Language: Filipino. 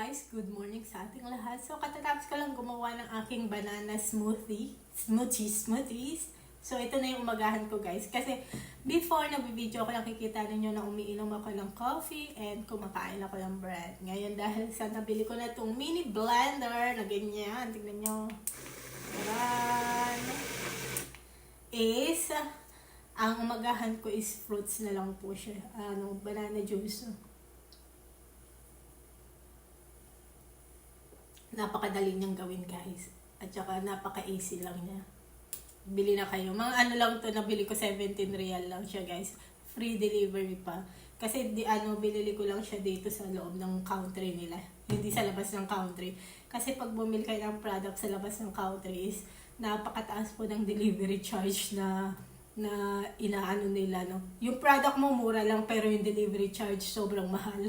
guys! Good morning sa ating lahat. So, katatapos ko lang gumawa ng aking banana smoothies. So, ito na yung umagahan ko guys. Kasi, before nag-video ako, nakikita ninyo na umiinom ako ng coffee and kumakain ako ng bread. Ngayon, dahil sa nabili ko na itong mini blender na ganyan, tignan nyo. Ayan. Ang umagahan ko is fruits na lang po siya. Banana juice. Napakadali niyang gawin guys. At saka napaka-easy lang niya. Bili na kayo. Mga ano lang to, nabili ko 17 real lang siya guys. Free delivery pa. Kasi binili ko lang siya dito sa loob ng country nila. Hindi sa labas ng country. Kasi pag bumili kayo ng product sa labas ng country is napakataas po ng delivery charge na inaano nila, no. Yung product mo mura lang pero yung delivery charge sobrang mahal.